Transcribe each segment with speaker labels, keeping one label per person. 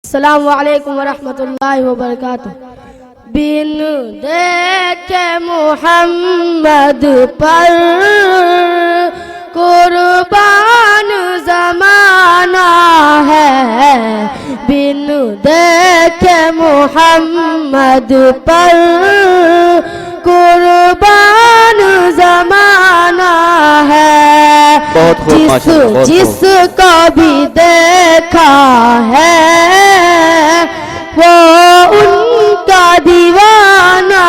Speaker 1: السلام علیکم ورحمۃ اللہ وبرکاتہ۔ بن دیکھے محمد پر قربان زمانہ ہے، بن دیکھے محمد پر قربان زمانہ ہے، جس کو بھی دیکھا ہے وہ ان کا دیوانہ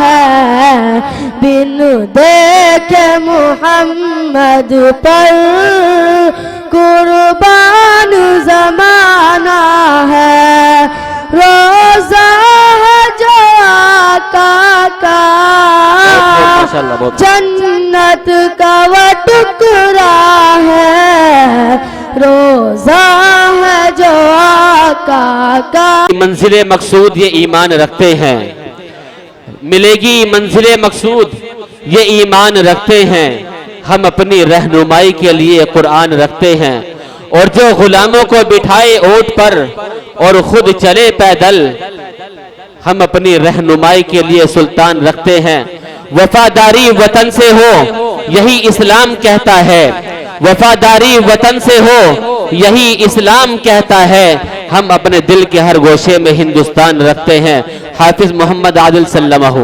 Speaker 1: ہے، بن دیکھے محمد پر قربان زمانہ ہے، روزہ ہے جو آقا کا جنت کا وہ ٹکڑا ہے، روزہ ہے جو آقا کا۔
Speaker 2: منزل مقصود یہ ایمان رکھتے ہیں، ملے گی منزل مقصود یہ ایمان رکھتے ہیں، ہم اپنی رہنمائی کے لیے قرآن رکھتے ہیں، اور جو غلاموں کو بٹھائے اونٹ پر اور خود چلے پیدل، ہم اپنی رہنمائی کے لیے سلطان رکھتے ہیں۔ وفاداری وطن سے ہو یہی اسلام کہتا ہے، وفاداری وطن سے ہو یہی اسلام کہتا ہے، ہم اپنے دل کے ہر گوشے میں ہندوستان رکھتے ہیں۔ حافظ محمد عادل سلمہ۔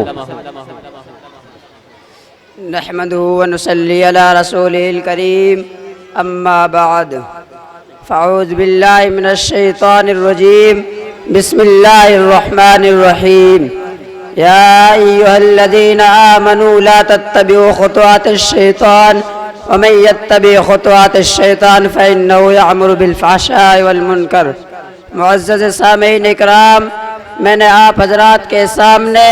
Speaker 3: نحمدہ ونصلی علی رسولہ الکریم، اما بعد، فاعوذ باللہ من الشیطان الرجیم، بسم اللہ الرحمن الرحیم۔ یا ایہا الذین آمنوا لا تتبعوا خطوات الشیطان ومن يتبع خطوات الشیطان فإنه يأمر بالفحشاء والمنکر۔ معزز سامعین اکرام، میں نے آپ حضرات کے سامنے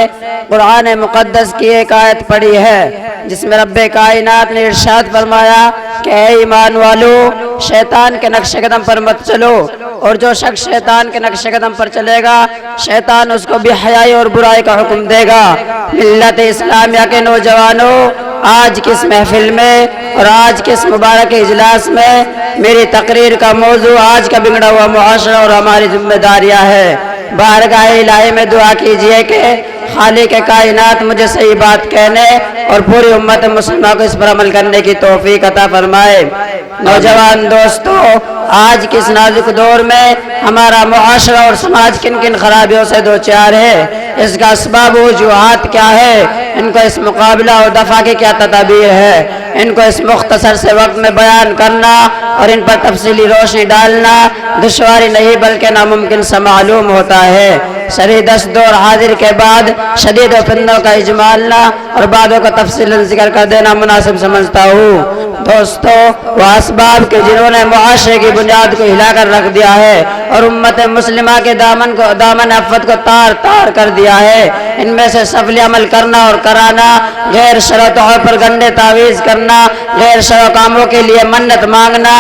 Speaker 3: قرآن مقدس کی ایک آیت پڑھی ہے جس میں رب کائنات نے ارشاد فرمایا کہ اے ایمان والو، شیطان کے نقش قدم پر مت چلو، اور جو شخص شیطان کے نقش قدم پر چلے گا شیطان اس کو بے حیائی اور برائی کا حکم دے گا۔ ملت اسلامیہ کے نوجوانوں، آج کس محفل میں اور آج کس مبارک اجلاس میں میری تقریر کا موضوع آج کا بگڑا ہوا معاشرہ اور ہماری ذمہ داریاں ہے۔ بارگاہ الہی میں دعا کیجئے کہ خالق کائنات مجھے صحیح بات کہنے اور پوری امت مسلمہ کو اس پر عمل کرنے کی توفیق عطا فرمائے۔ نوجوان دوستو، آج کس نازک دور میں ہمارا معاشرہ اور سماج کن کن خرابیوں سے دوچار ہے، اس کا اسباب و وجوہات کیا ہے، ان کو اس مقابلہ اور دفع کی کیا تدابیر ہے، ان کو اس مختصر سے وقت میں بیان کرنا اور ان پر تفصیلی روشنی ڈالنا دشواری نہیں بلکہ ناممکن سے معلوم ہوتا ہے۔ شرح دور حاضر کے بعد شدید فنوں کا اجمالنا اور بعدوں کا تفصیل ذکر کر دینا مناسب سمجھتا ہوں۔ دوستو، وہ اسباب کے جنہوں نے معاشرے کی بنیاد کو ہلا کر رکھ دیا ہے اور امت مسلمہ کے دامن عفت کو تار تار کر دیا ہے، ان میں سے سفل عمل کرنا اور کرانا، غیر شرع طور پر گندے تعویذ کرنا، غیر شرع کاموں کے لیے منت مانگنا،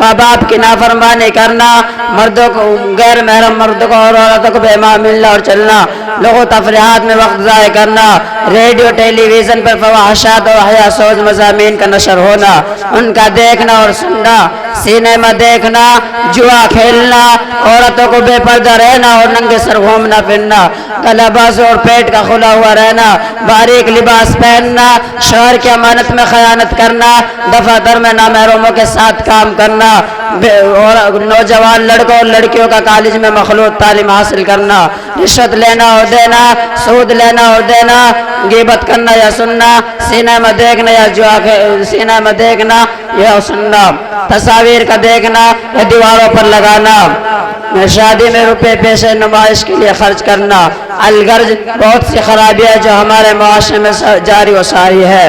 Speaker 3: ماں باپ کی نافرمانی کرنا، مردوں کو غیر محرم مردوں کو اور عورتوں کو بے ایمان ملنا اور چلنا، لوگوں تفریحات میں وقت ضائع کرنا، ریڈیو ٹیلی ویژن پر فواحشات اور حیا سوز مضامین کا نشر ہونا، ان کا دیکھنا اور سننا، سینما دیکھنا، جوا کھیلنا، عورتوں کو بے پردہ رہنا اور ننگے سر گھومنا پھرنا، گلا بازو اور پیٹ کا کھلا ہوا رہنا، باریک لباس پہننا، شوہر کی امانت میں خیانت کرنا، دفاتر میں نامحرموں کے ساتھ کام کرنا، اور نوجوان لڑکوں اور لڑکیوں کا کالج میں مخلوط تعلیم حاصل کرنا، رشوت لینا اور دینا، سود لینا اور دینا، غیبت کرنا یا سننا، سینما دیکھنا یا سینما دیکھنا یا سننا، تصاویر کا دیکھنا یا دیواروں پر لگانا، شادی میں روپے پیسے نمائش کے لیے خرچ کرنا، الغرض بہت سی خرابیاں جو ہمارے معاشرے میں جاری و ساری ہے۔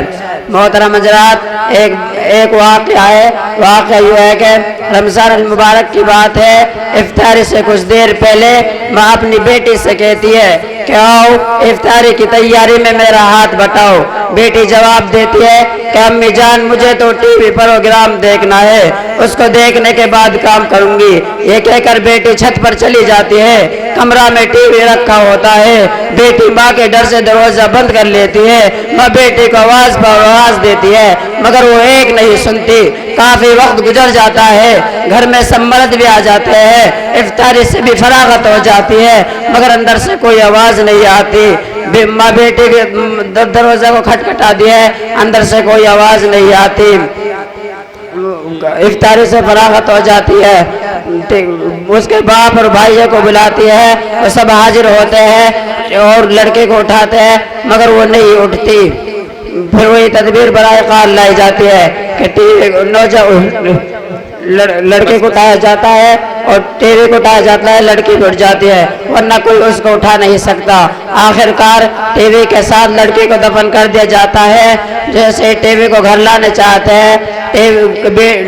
Speaker 3: محترم حضرات، ایک واقعہ ہے، واقعہ یہ ہے کہ رمضان المبارک کی بات ہے، افطاری سے کچھ دیر پہلے ماں اپنی بیٹی سے کہتی ہے کہ آؤ افطاری کی تیاری میں میرا ہاتھ بٹاؤ۔ بیٹی جواب دیتی ہے کہ امی جان مجھے تو ٹی وی پروگرام دیکھنا ہے، اس کو دیکھنے کے بعد کام کروں گی۔ یہ کہہ کر بیٹی چھت پر چلی جاتی ہے۔ کمرہ میں ٹی وی رکھا ہوتا ہے۔ بیٹی ماں کے ڈر سے دروازہ بند کر لیتی ہے۔ ماں بیٹی کو آواز پر آواز دیتی ہے مگر وہ ایک نہیں سنتی۔ کافی وقت گزر جاتا ہے، گھر میں سب مرد بھی آ جاتے ہیں، افطاری سے بھی فراغت ہو جاتی ہے مگر اندر سے کوئی آواز نہیں آتی۔ ماں بیٹی کے دروازے کو کھٹکھٹاتی ہے، اندر سے کوئی آواز نہیں آتی۔ افطاری سے فراغت ہو جاتی ہے، اس کے باپ اور بھائیوں کو بلاتی ہے، وہ سب حاضر ہوتے ہیں اور لڑکے کو اٹھاتے ہیں مگر وہ نہیں اٹھتی۔ پھر وہی تدبیر برائے قال لائی جاتی ہے کہ لڑکے کو اٹھایا جاتا ہے اور ٹی وی کو اٹھایا جاتا ہے، لڑکی بھی اٹھ جاتی ہے ورنہ کوئی اس کو اٹھا نہیں سکتا۔ آخر کار ٹی وی کے ساتھ لڑکی کو دفن کر دیا جاتا ہے۔ جیسے ٹی وی کو گھر لانے چاہتے ہیں،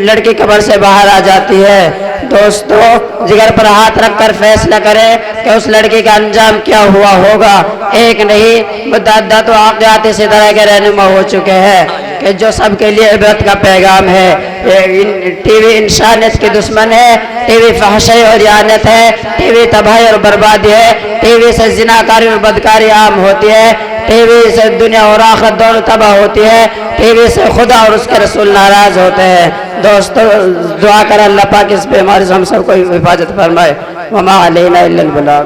Speaker 3: لڑکی قبر سے باہر آ جاتی ہے۔ دوستو جگر پر ہاتھ رکھ کر فیصلہ کریں کہ اس لڑکی کا انجام کیا ہوا ہوگا۔ ایک نہیں متعدد واقعات اسی طرح کے رہنما ہو چکے ہیں کہ جو سب کے لیے عبرت کا پیغام ہے۔ ٹی وی انسانیت کی دشمن ہے، ٹی وی فحشی اور اعانت ہے، ٹی وی تباہی اور بربادی ہے، ٹی وی سے زناکاری اور بدکاری عام ہوتی ہے، ٹی وی سے دنیا اور آخرت دونوں تباہ ہوتی ہے، ٹی وی سے خدا اور اس کے رسول ناراض ہوتے ہیں۔ دوستو دعا کر اللہ پاک اس بیماری سے ہم سب کو حفاظت فرمائے۔ وما علینا الا البلاغ۔